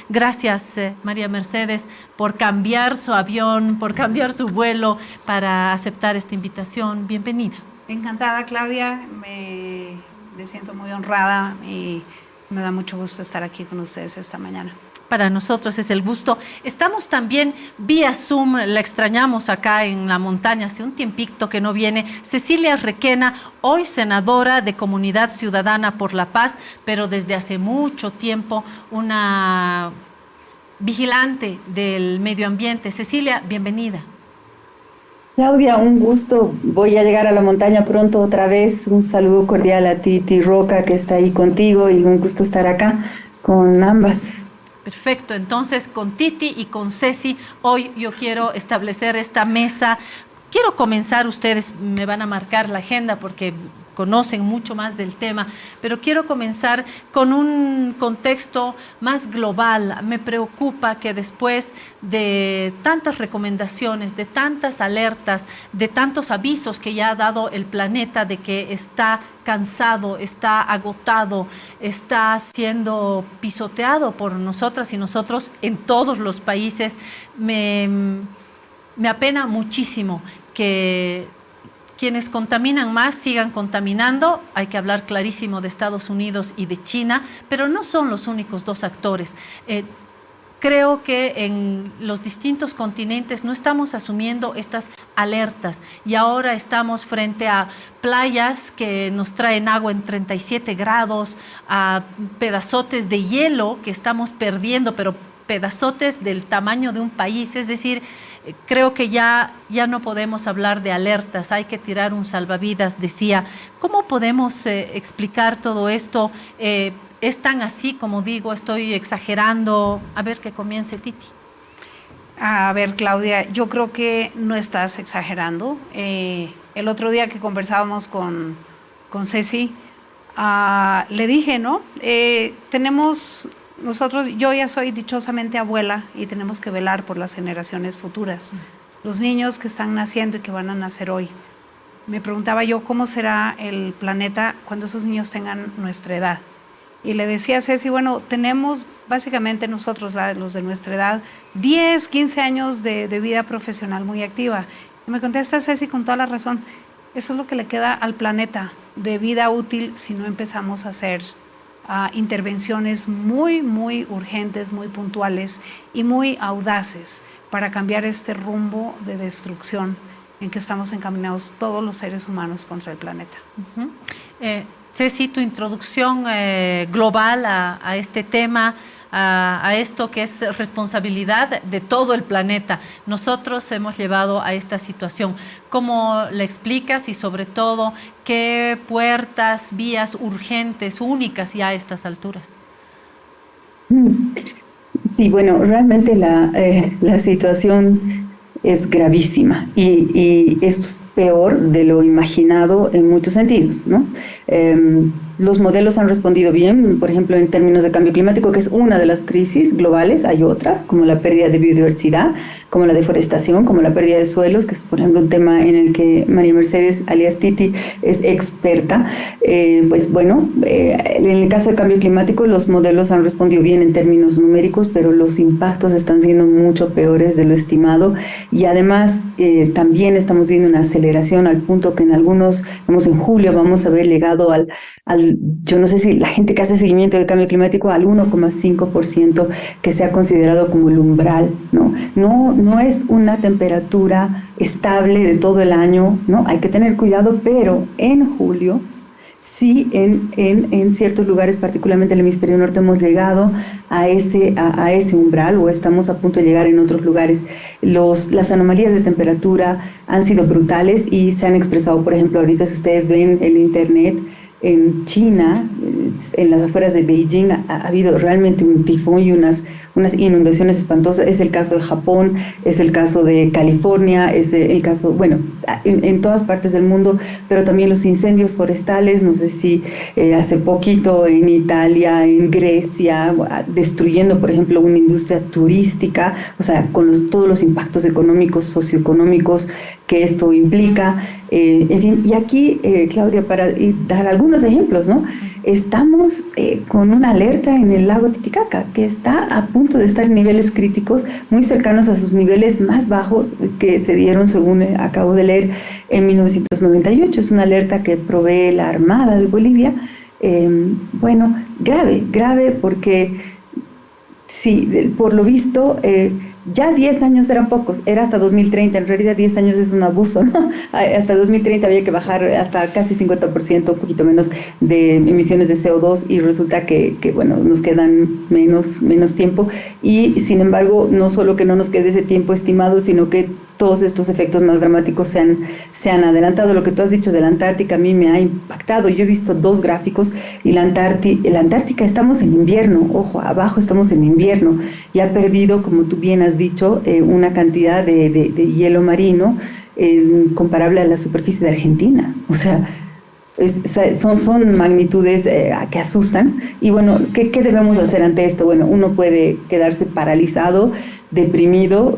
Gracias, María Mercedes, por cambiar su avión, por cambiar su vuelo para aceptar esta invitación. Bienvenida. Encantada, Claudia. Me siento muy honrada y me da mucho gusto estar aquí con ustedes esta mañana. Para nosotros es el gusto. Estamos también vía Zoom, la extrañamos acá en la montaña, hace un tiempito que no viene, Cecilia Requena, hoy senadora de Comunidad Ciudadana por la Paz, pero desde hace mucho tiempo una vigilante del medio ambiente. Cecilia, bienvenida. Claudia, un gusto. Voy a llegar a la montaña pronto otra vez. Un saludo cordial a Titi Roca, que está ahí contigo, y un gusto estar acá con ambas. Perfecto, entonces con Titi y con Ceci, hoy yo quiero establecer esta mesa. Quiero comenzar, ustedes me van a marcar la agenda porque conocen mucho más del tema, pero quiero comenzar con un contexto más global. Me preocupa que después de tantas recomendaciones, de tantas alertas, de tantos avisos que ya ha dado el planeta de que está cansado, está agotado, está siendo pisoteado por nosotras y nosotros en todos los países, me apena muchísimo que quienes contaminan más sigan contaminando. Hay que hablar clarísimo de Estados Unidos y de China, pero no son los únicos dos actores. Creo que en los distintos continentes no estamos asumiendo estas alertas y ahora estamos frente a playas que nos traen agua en 37 grados, a pedazotes de hielo que estamos perdiendo, pero pedazotes del tamaño de un país. Es decir, creo que ya no podemos hablar de alertas, hay que tirar un salvavidas, decía. ¿Cómo podemos explicar todo esto? ¿Es tan así como digo? ¿Estoy exagerando? A ver, que comience Titi. A ver, Claudia, yo creo que no estás exagerando. El otro día que conversábamos con Ceci, le dije, ¿no? Yo ya soy dichosamente abuela y tenemos que velar por las generaciones futuras, los niños que están naciendo y que van a nacer hoy. Me preguntaba yo cómo será el planeta cuando esos niños tengan nuestra edad. Y le decía a Ceci, bueno, tenemos básicamente nosotros, los de nuestra edad, 10, 15 años de vida profesional muy activa. Y me contesta Ceci con toda la razón, eso es lo que le queda al planeta de vida útil si no empezamos a hacer intervenciones muy, muy urgentes, muy puntuales y muy audaces para cambiar este rumbo de destrucción en que estamos encaminados todos los seres humanos contra el planeta. Ceci, tu introducción global a este tema, a esto que es responsabilidad de todo el planeta. Nosotros hemos llevado a esta situación. ¿Cómo la explicas y sobre todo qué puertas, vías urgentes, únicas ya a estas alturas? Sí, bueno, realmente la situación es gravísima y es peor de lo imaginado en muchos sentidos, ¿no? Los modelos han respondido bien, por ejemplo, en términos de cambio climático, que es una de las crisis globales. Hay otras, como la pérdida de biodiversidad, como la deforestación, como la pérdida de suelos, que es, por ejemplo, un tema en el que María Mercedes, alias Titi, es experta. Pues bueno, en el caso de cambio climático, los modelos han respondido bien en términos numéricos, pero los impactos están siendo mucho peores de lo estimado. Y además, también estamos viendo una aceleración al punto que en julio vamos a haber llegado yo no sé si la gente que hace seguimiento del cambio climático, al 1,5% que se ha considerado como el umbral, ¿no? No es una temperatura estable de todo el año, ¿no? Hay que tener cuidado, pero en julio sí, en ciertos lugares, particularmente el hemisferio norte, hemos llegado a ese umbral, o estamos a punto de llegar en otros lugares. Las anomalías de temperatura han sido brutales y se han expresado, por ejemplo, ahorita si ustedes ven el internet, en China, en las afueras de Beijing, ha habido realmente un tifón y unas inundaciones espantosas. Es el caso de Japón, es el caso de California, es el caso, bueno, en todas partes del mundo, pero también los incendios forestales. No sé si hace poquito en Italia, en Grecia, destruyendo, por ejemplo, una industria turística, o sea, con todos los impactos económicos, socioeconómicos que esto implica. En fin, y aquí, Claudia, para dar algunos algunos ejemplos, ¿no? Estamos con una alerta en el lago Titicaca, que está a punto de estar en niveles críticos, muy cercanos a sus niveles más bajos que se dieron, según acabo de leer, en 1998. Es una alerta que provee la Armada de Bolivia. Bueno, grave, porque sí, por lo visto, ya 10 años eran pocos, era hasta 2030, en realidad 10 años es un abuso, ¿no? Hasta 2030 había que bajar hasta casi 50%, un poquito menos de emisiones de CO2 y resulta que bueno, nos quedan menos tiempo y sin embargo, no solo que no nos quede ese tiempo estimado, sino que todos estos efectos más dramáticos se han adelantado. Lo que tú has dicho de la Antártica a mí me ha impactado. Yo he visto 2 gráficos y la Antártica estamos en invierno, ojo, abajo estamos en invierno y ha perdido, como tú bien has dicho, una cantidad de hielo marino comparable a la superficie de Argentina. O sea, son magnitudes que asustan. Y bueno, ¿qué debemos hacer ante esto? Bueno, uno puede quedarse paralizado, deprimido,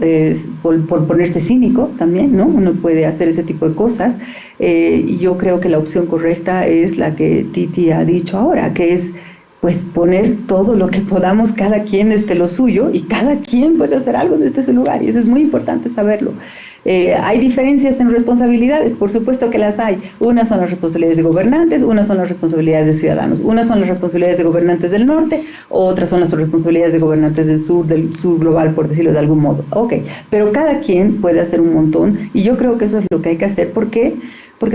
por ponerse cínico también, ¿no? Uno puede hacer ese tipo de cosas. Y yo creo que la opción correcta es la que Titi ha dicho ahora, que es pues poner todo lo que podamos, cada quien desde lo suyo, y cada quien puede hacer algo desde ese lugar, y eso es muy importante saberlo. Hay diferencias en responsabilidades, por supuesto que las hay. Unas son las responsabilidades de gobernantes, unas son las responsabilidades de ciudadanos, unas son las responsabilidades de gobernantes del norte, otras son las responsabilidades de gobernantes del sur global, por decirlo de algún modo. Ok, pero cada quien puede hacer un montón, y yo creo que eso es lo que hay que hacer, porque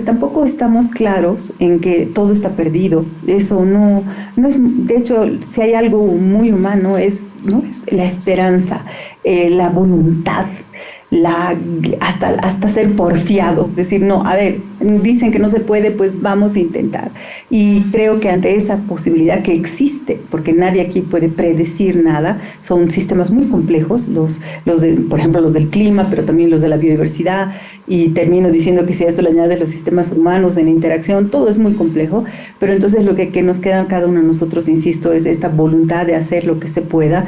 tampoco estamos claros en que todo está perdido. Eso no es, de hecho, si hay algo muy humano es, ¿no?, la esperanza, la voluntad, hasta ser porfiado, decir, no, a ver, dicen que no se puede, pues vamos a intentar. Y creo que ante esa posibilidad que existe, porque nadie aquí puede predecir nada, son sistemas muy complejos, por ejemplo, los del clima, pero también los de la biodiversidad, y termino diciendo que si a eso le añades los sistemas humanos en interacción, todo es muy complejo, pero entonces lo que nos queda a cada uno de nosotros, insisto, es esta voluntad de hacer lo que se pueda,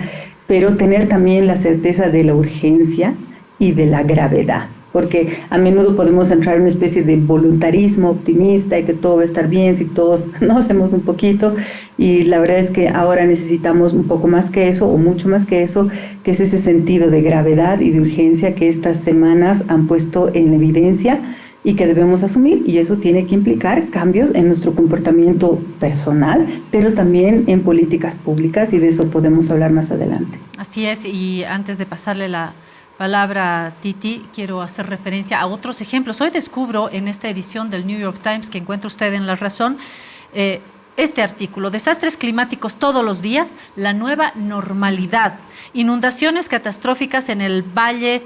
pero tener también la certeza de la urgencia y de la gravedad, porque a menudo podemos entrar en una especie de voluntarismo optimista y que todo va a estar bien si todos no hacemos un poquito, y la verdad es que ahora necesitamos un poco más que eso, o mucho más que eso, que es ese sentido de gravedad y de urgencia que estas semanas han puesto en evidencia y que debemos asumir, y eso tiene que implicar cambios en nuestro comportamiento personal, pero también en políticas públicas, y de eso podemos hablar más adelante. Así es, y antes de pasarle la palabra a Titi, quiero hacer referencia a otros ejemplos. Hoy descubro en esta edición del New York Times, que encuentra usted en La Razón, este artículo: desastres climáticos todos los días, la nueva normalidad. Inundaciones catastróficas en un valle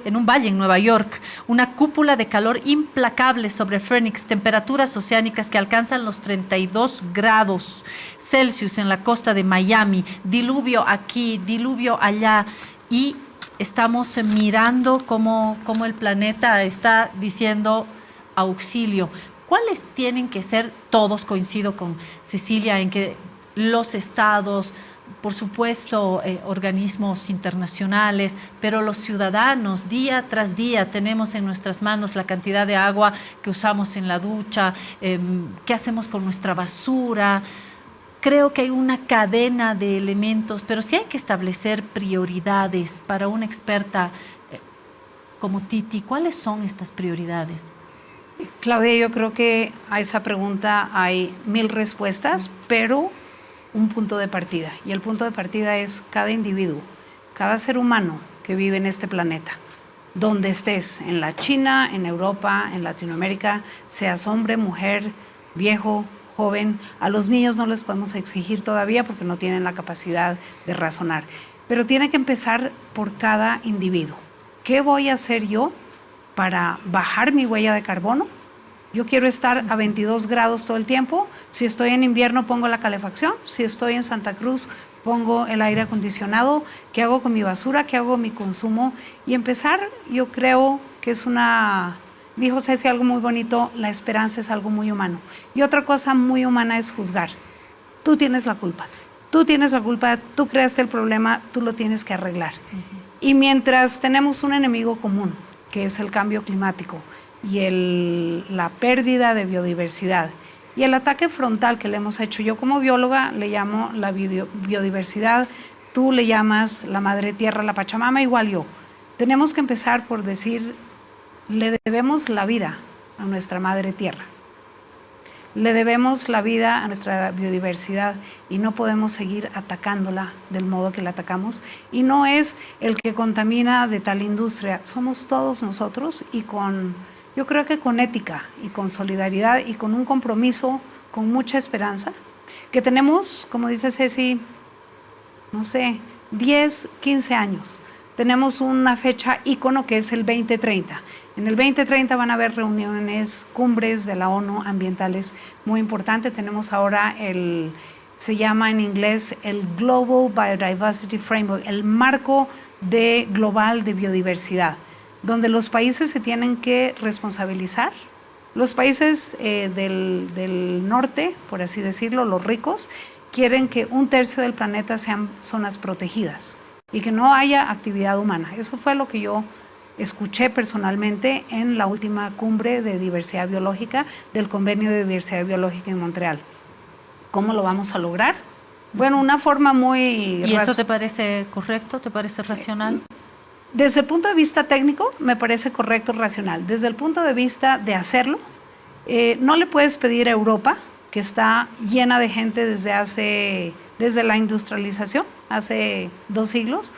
en Nueva York, una cúpula de calor implacable sobre Phoenix, temperaturas oceánicas que alcanzan los 32 grados Celsius en la costa de Miami, diluvio aquí, diluvio allá, y estamos mirando cómo el planeta está diciendo auxilio. ¿Cuáles tienen que ser? Todos, coincido con Cecilia en que los estados, por supuesto, organismos internacionales, pero los ciudadanos, día tras día, tenemos en nuestras manos la cantidad de agua que usamos en la ducha, qué hacemos con nuestra basura. Creo que hay una cadena de elementos, pero sí hay que establecer prioridades. Para una experta como Titi, ¿cuáles son estas prioridades? Claudia, yo creo que a esa pregunta hay 1000 respuestas, pero un punto de partida. Y el punto de partida es cada individuo, cada ser humano que vive en este planeta. Donde estés, en la China, en Europa, en Latinoamérica, seas hombre, mujer, viejo, joven. A los niños no les podemos exigir todavía porque no tienen la capacidad de razonar. Pero tiene que empezar por cada individuo. ¿Qué voy a hacer yo para bajar mi huella de carbono? Yo quiero estar a 22 grados todo el tiempo. Si estoy en invierno, pongo la calefacción. Si estoy en Santa Cruz, pongo el aire acondicionado. ¿Qué hago con mi basura? ¿Qué hago con mi consumo? Y empezar, yo creo que es dijo Ceci algo muy bonito, la esperanza es algo muy humano. Y otra cosa muy humana es juzgar. Tú tienes la culpa. Tú tienes la culpa, tú creaste el problema, tú lo tienes que arreglar. Y mientras tenemos un enemigo común, que es el cambio climático y la pérdida de biodiversidad, Y el ataque frontal que le hemos hecho, yo como bióloga le llamo la biodiversidad, tú le llamas la madre tierra, la Pachamama, igual yo. Tenemos que empezar por decir, le debemos la vida a nuestra madre tierra. Le debemos la vida a nuestra biodiversidad y no podemos seguir atacándola del modo que la atacamos. Y no es el que contamina de tal industria, somos todos nosotros y yo creo que con ética y con solidaridad y con un compromiso, con mucha esperanza, que tenemos, como dice Ceci, no sé, 10, 15 años. Tenemos una fecha ícono que es el 2030. En el 2030 van a haber reuniones, cumbres de la ONU ambientales muy importantes. Tenemos ahora se llama en inglés el Global Biodiversity Framework, el marco global de biodiversidad, donde los países se tienen que responsabilizar. Los países del norte, por así decirlo, los ricos, quieren que 1/3 del planeta sean zonas protegidas y que no haya actividad humana. Eso fue lo que yo escuché personalmente en la última cumbre de diversidad biológica del Convenio de Diversidad Biológica en Montreal. ¿Cómo lo vamos a lograr? Bueno, una forma muy... ¿Y eso te parece correcto? ¿Te parece racional? Desde el punto de vista técnico, me parece correcto, racional. Desde el punto de vista de hacerlo, no le puedes pedir a Europa, que está llena de gente desde la industrialización, hace 2 siglos,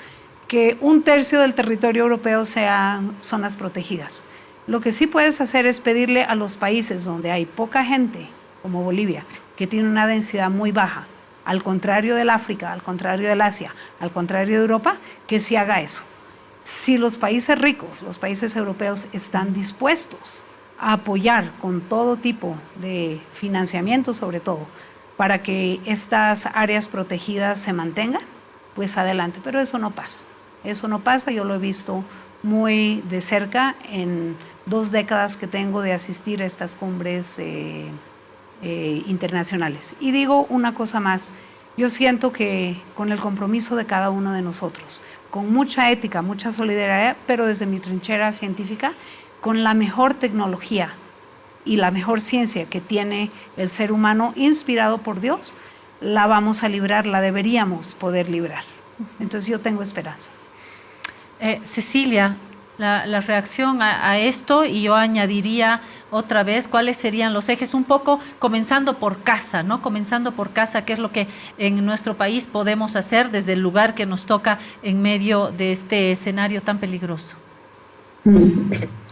que 1/3 del territorio europeo sean zonas protegidas. Lo que sí puedes hacer es pedirle a los países donde hay poca gente, como Bolivia, que tiene una densidad muy baja, al contrario del África, al contrario del Asia, al contrario de Europa, que sí haga eso. Si los países ricos, los países europeos, están dispuestos a apoyar con todo tipo de financiamiento, sobre todo, para que estas áreas protegidas se mantengan, pues adelante, pero eso no pasa. Eso no pasa, yo lo he visto muy de cerca en 2 décadas que tengo de asistir a estas cumbres internacionales. Y digo una cosa más, yo siento que con el compromiso de cada uno de nosotros, con mucha ética, mucha solidaridad, pero desde mi trinchera científica, con la mejor tecnología y la mejor ciencia que tiene el ser humano inspirado por Dios, la vamos a librar, la deberíamos poder librar. Entonces yo tengo esperanza. Cecilia, la reacción a esto, y yo añadiría otra vez cuáles serían los ejes, un poco comenzando por casa, ¿no? Comenzando por casa, qué es lo que en nuestro país podemos hacer desde el lugar que nos toca en medio de este escenario tan peligroso.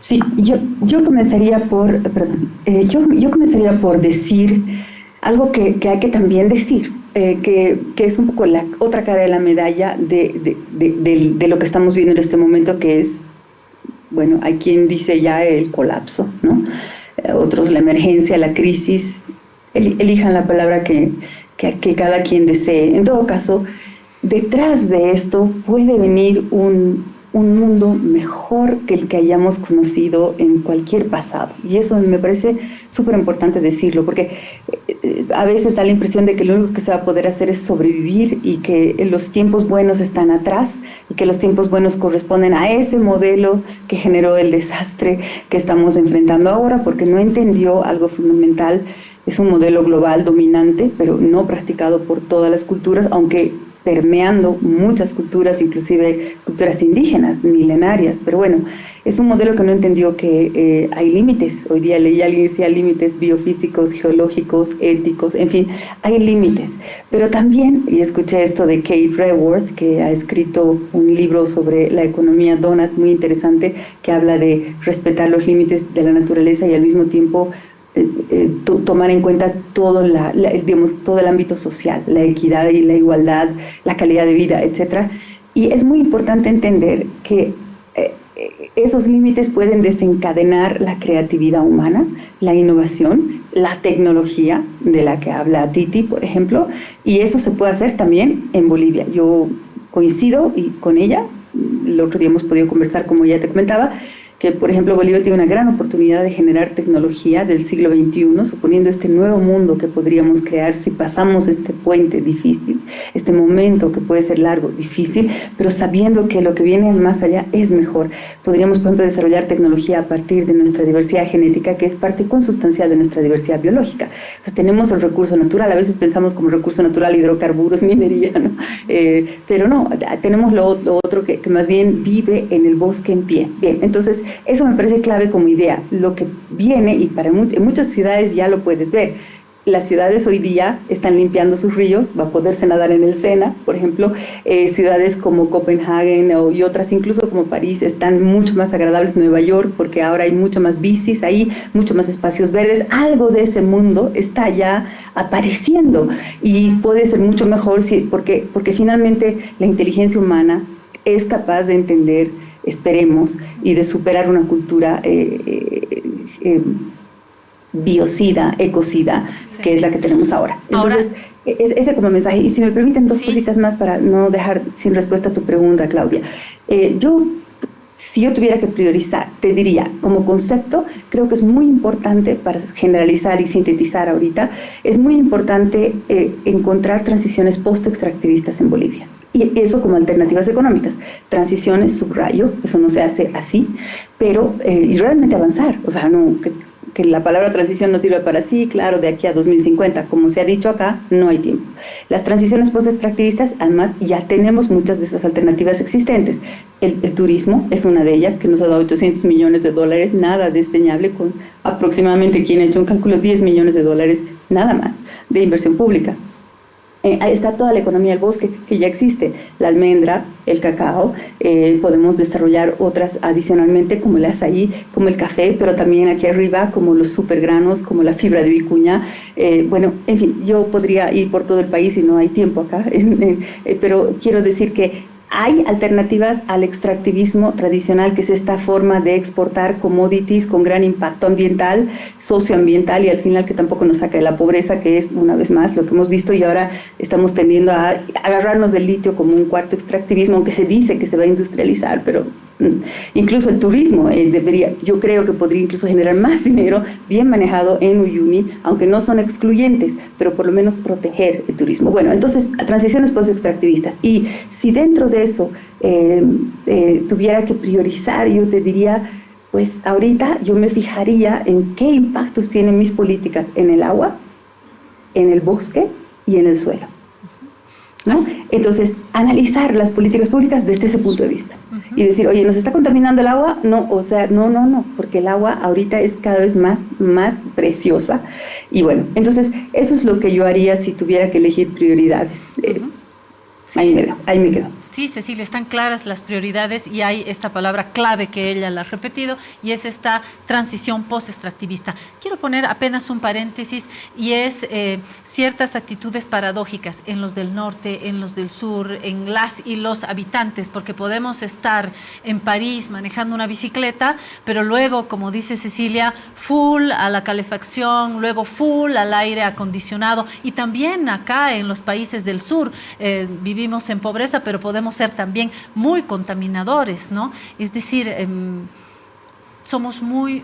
Sí, yo comenzaría yo comenzaría por decir algo que hay que también decir, que es un poco la otra cara de la medalla de lo que estamos viendo en este momento, que es, bueno, hay quien dice ya el colapso, ¿no? Otros la emergencia, la crisis, elijan la palabra que cada quien desee. En todo caso, detrás de esto puede venir un mundo mejor que el que hayamos conocido en cualquier pasado. Y eso me parece súper importante decirlo, porque a veces da la impresión de que lo único que se va a poder hacer es sobrevivir y que los tiempos buenos están atrás y que los tiempos buenos corresponden a ese modelo que generó el desastre que estamos enfrentando ahora, porque no entendió algo fundamental. Es un modelo global dominante, pero no practicado por todas las culturas, aunque permeando muchas culturas, inclusive culturas indígenas, milenarias. Pero bueno, es un modelo que no entendió que hay límites. Hoy día leí a alguien que decía límites biofísicos, geológicos, éticos, en fin, hay límites. Pero también, y escuché esto de Kate Raworth, que ha escrito un libro sobre la economía donut muy interesante, que habla de respetar los límites de la naturaleza y al mismo tiempo tomar en cuenta todo el ámbito social, la equidad y la igualdad, la calidad de vida, etc. Y es muy importante entender que esos límites pueden desencadenar la creatividad humana, la innovación, la tecnología de la que habla Titi, por ejemplo, y eso se puede hacer también en Bolivia. Yo coincido con ella, el otro día hemos podido conversar, como ya te comentaba. que, por ejemplo, Bolivia tiene una gran oportunidad de generar tecnología del siglo XXI, suponiendo este nuevo mundo que podríamos crear si pasamos este puente difícil, este momento que puede ser largo, difícil, pero sabiendo que lo que viene más allá es mejor. Podríamos, por ejemplo, desarrollar tecnología a partir de nuestra diversidad genética, que es parte consustancial de nuestra diversidad biológica. Entonces, tenemos el recurso natural, a veces pensamos como recurso natural hidrocarburos, minería, ¿no? Pero no, tenemos lo otro que más bien vive en el bosque en pie. Bien, entonces eso me parece clave como idea. Lo que viene, y en muchas ciudades ya lo puedes ver, las ciudades hoy día están limpiando sus ríos, va a poderse nadar en el Sena, por ejemplo. Ciudades como Copenhague y otras, incluso como París, están mucho más agradables. Nueva York, porque ahora hay mucho más bicis ahí, mucho más espacios verdes. Algo de ese mundo está ya apareciendo y puede ser mucho mejor porque finalmente la inteligencia humana es capaz de entender, esperemos, y de superar una cultura biocida, ecocida, sí, que es la que tenemos ahora. Entonces, ese como mensaje. Y si me permiten dos cositas más para no dejar sin respuesta a tu pregunta, Claudia. Si yo tuviera que priorizar, te diría, como concepto, creo que es muy importante, para generalizar y sintetizar ahorita, es muy importante encontrar transiciones post-extractivistas en Bolivia. Y eso como alternativas económicas. Transiciones, subrayo, eso no se hace así, pero y realmente avanzar. O sea, no que la palabra transición no sirve para sí, claro, de aquí a 2050, como se ha dicho acá, no hay tiempo. Las transiciones post-extractivistas, además, ya tenemos muchas de esas alternativas existentes. El turismo es una de ellas, que nos ha dado $800 millones, nada desdeñable, con aproximadamente, quien ha hecho un cálculo, $10 millones, nada más, de inversión pública. Está toda la economía del bosque, que ya existe, la almendra, el cacao, podemos desarrollar otras adicionalmente, como el azaí, como el café, pero también aquí arriba, como los supergranos, como la fibra de vicuña. Bueno, en fin, yo podría ir por todo el país y no hay tiempo acá, pero quiero decir que hay alternativas al extractivismo tradicional, que es esta forma de exportar commodities con gran impacto ambiental, socioambiental, y al final que tampoco nos saca de la pobreza, que es una vez más lo que hemos visto, y ahora estamos tendiendo a agarrarnos del litio como un cuarto extractivismo, aunque se dice que se va a industrializar, pero incluso el turismo yo creo que podría incluso generar más dinero bien manejado en Uyuni, aunque no son excluyentes, pero por lo menos proteger el turismo. Bueno, entonces, transiciones post-extractivistas. Y si dentro de eso tuviera que priorizar, yo te diría, pues ahorita yo me fijaría en qué impactos tienen mis políticas en el agua, en el bosque y en el suelo, ¿no? Entonces, analizar las políticas públicas desde ese punto de vista y decir, oye, ¿nos está contaminando el agua? No, o sea, no, porque el agua ahorita es cada vez más preciosa. Y bueno, entonces, eso es lo que yo haría si tuviera que elegir prioridades. Sí. Ahí me quedo. Sí, Cecilia, están claras las prioridades y hay esta palabra clave que ella la ha repetido, y es esta transición post-extractivista. Quiero poner apenas un paréntesis, y es ciertas actitudes paradójicas en los del norte, en los del sur, en las y los habitantes, porque podemos estar en París manejando una bicicleta, pero luego, como dice Cecilia, full a la calefacción, luego full al aire acondicionado, y también acá en los países del sur vivimos en pobreza, pero podemos ser también muy contaminadores, ¿no? Es decir, somos muy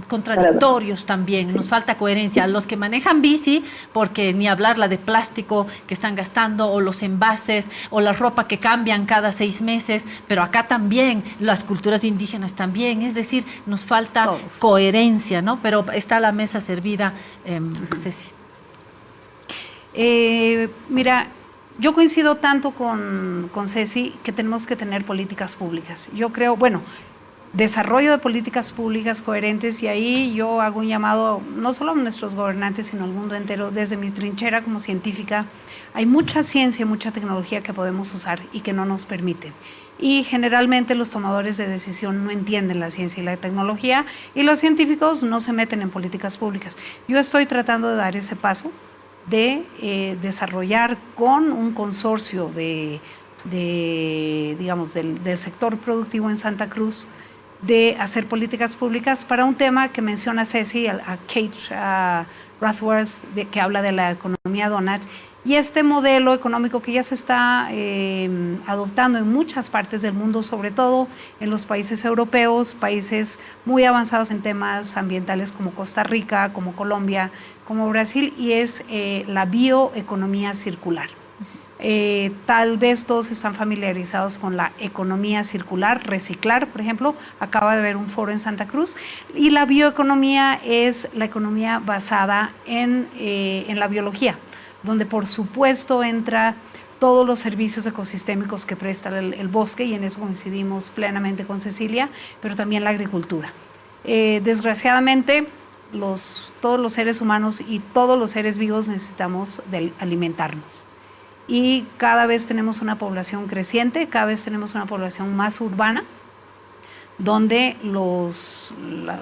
contradictorios también, sí. Nos falta coherencia. Los que manejan bici, porque ni hablar la de plástico que están gastando, o los envases, o la ropa que cambian cada 6 meses, pero acá también, las culturas indígenas también, es decir, nos falta coherencia, ¿no? Pero está la mesa servida, Ceci. Mira, yo coincido tanto con Ceci que tenemos que tener políticas públicas. Yo creo, bueno, desarrollo de políticas públicas coherentes, y ahí yo hago un llamado no solo a nuestros gobernantes, sino al mundo entero. Desde mi trinchera como científica, hay mucha ciencia, mucha tecnología que podemos usar y que no nos permiten. Y generalmente los tomadores de decisión no entienden la ciencia y la tecnología, y los científicos no se meten en políticas públicas. Yo estoy tratando de dar ese paso, de desarrollar con un consorcio digamos, del sector productivo en Santa Cruz, de hacer políticas públicas para un tema que menciona Ceci, a Kate Rathworth, que habla de la economía donut. Y este modelo económico que ya se está adoptando en muchas partes del mundo, sobre todo en los países europeos, países muy avanzados en temas ambientales como Costa Rica, como Colombia, como Brasil, y es la bioeconomía circular. Tal vez todos están familiarizados con la economía circular, reciclar, por ejemplo, acaba de haber un foro en Santa Cruz, y la bioeconomía es la economía basada en la biología, donde por supuesto entra todos los servicios ecosistémicos que presta el bosque, y en eso coincidimos plenamente con Cecilia, pero también la agricultura. Desgraciadamente, todos los seres humanos y todos los seres vivos necesitamos alimentarnos. Y cada vez tenemos una población creciente, cada vez tenemos una población más urbana, donde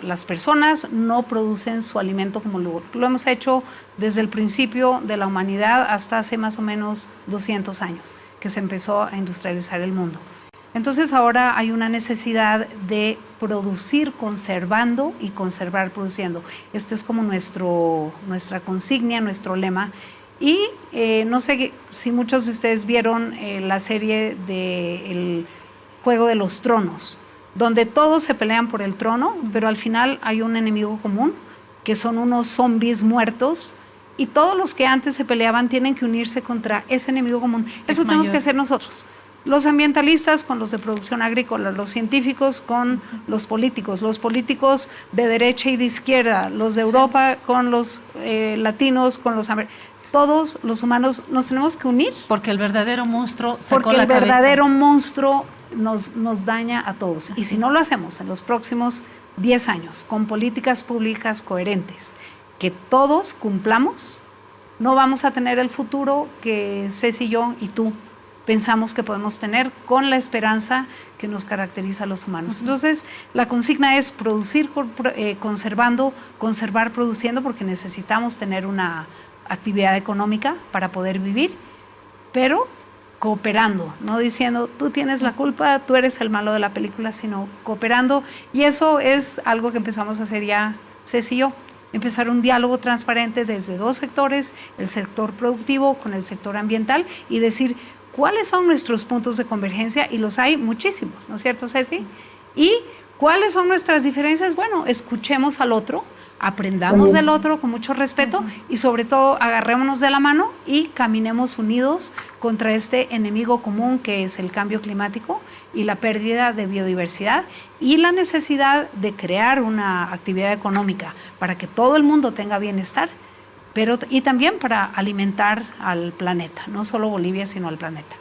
las personas no producen su alimento como lo hemos hecho desde el principio de la humanidad hasta hace más o menos 200 años, que se empezó a industrializar el mundo. Entonces ahora hay una necesidad de producir conservando y conservar produciendo. Esto es como nuestra consigna, nuestro lema. Y no sé si muchos de ustedes vieron la serie de El Juego de los Tronos, donde todos se pelean por el trono, pero al final hay un enemigo común, que son unos zombies muertos, y todos los que antes se peleaban tienen que unirse contra ese enemigo común. Eso tenemos que hacer nosotros. Los ambientalistas con los de producción agrícola, los científicos con los políticos de derecha y de izquierda, los de Europa con los latinos, con los americanos. Todos los humanos nos tenemos que unir. Porque el verdadero monstruo sacó porque la el cabeza. verdadero monstruo nos daña a todos. Así y si no lo hacemos en los próximos 10 años, con políticas públicas coherentes, que todos cumplamos, no vamos a tener el futuro que Ceci y yo y tú pensamos que podemos tener, con la esperanza que nos caracteriza a los humanos. Entonces, la consigna es producir conservando, conservar produciendo, porque necesitamos tener una actividad económica para poder vivir, pero cooperando, no diciendo tú tienes la culpa, tú eres el malo de la película, sino cooperando. Y eso es algo que empezamos a hacer ya Ceci y yo, empezar un diálogo transparente desde dos sectores, el sector productivo con el sector ambiental, y decir cuáles son nuestros puntos de convergencia, y los hay muchísimos, ¿no es cierto, Ceci? Y cuáles son nuestras diferencias. Bueno, escuchemos al otro, aprendamos del otro con mucho respeto, y sobre todo agarrémonos de la mano y caminemos unidos contra este enemigo común que es el cambio climático y la pérdida de biodiversidad, y la necesidad de crear una actividad económica para que todo el mundo tenga bienestar, y también para alimentar al planeta, no solo Bolivia, sino al planeta.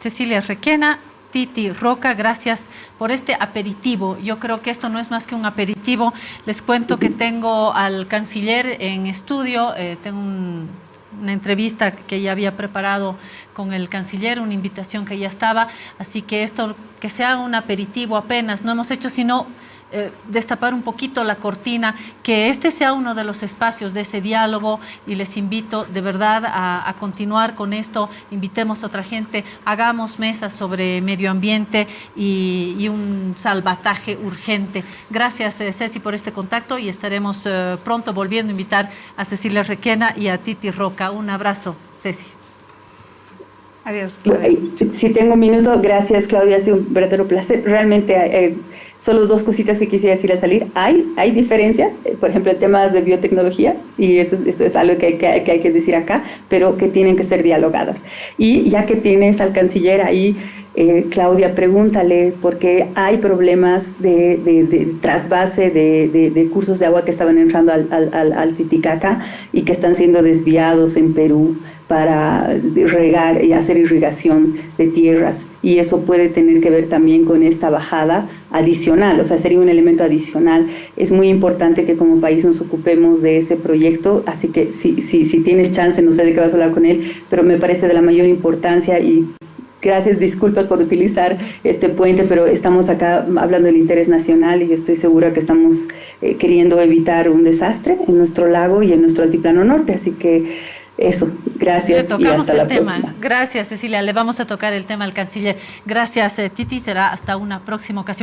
Cecilia Requena, Titi Roca, gracias por este aperitivo. Yo creo que esto no es más que un aperitivo. Les cuento que tengo al canciller en estudio, tengo una entrevista que ya había preparado con el canciller, una invitación que ya estaba, así que esto, que sea un aperitivo apenas, no hemos hecho sino destapar un poquito la cortina, que este sea uno de los espacios de ese diálogo, y les invito de verdad a continuar con esto. Invitemos a otra gente, hagamos mesas sobre medio ambiente y un salvataje urgente. Gracias, Ceci, por este contacto, y estaremos pronto volviendo a invitar a Cecilia Requena y a Titi Roca. Un abrazo, Ceci. Adiós. Si tengo un minuto, gracias, Claudia, ha sido un verdadero placer. Realmente, solo dos cositas que quisiera decir al salir. Hay diferencias, por ejemplo, el tema de biotecnología, y eso es algo que hay que decir acá, pero que tienen que ser dialogadas. Y ya que tienes al canciller ahí, Claudia, pregúntale, porque hay problemas de trasvase de cursos de agua que estaban entrando al Titicaca y que están siendo desviados en Perú para regar y hacer irrigación de tierras, y eso puede tener que ver también con esta bajada adicional, o sea, sería un elemento adicional. Es muy importante que como país nos ocupemos de ese proyecto, así que si tienes chance, no sé de qué vas a hablar con él, pero me parece de la mayor importancia. Y gracias, disculpas por utilizar este puente, pero estamos acá hablando del interés nacional, y yo estoy segura que estamos queriendo evitar un desastre en nuestro lago y en nuestro altiplano norte, así que eso, gracias y hasta la próxima. Gracias, Cecilia, le vamos a tocar el tema al canciller. Gracias, Titi, será hasta una próxima ocasión.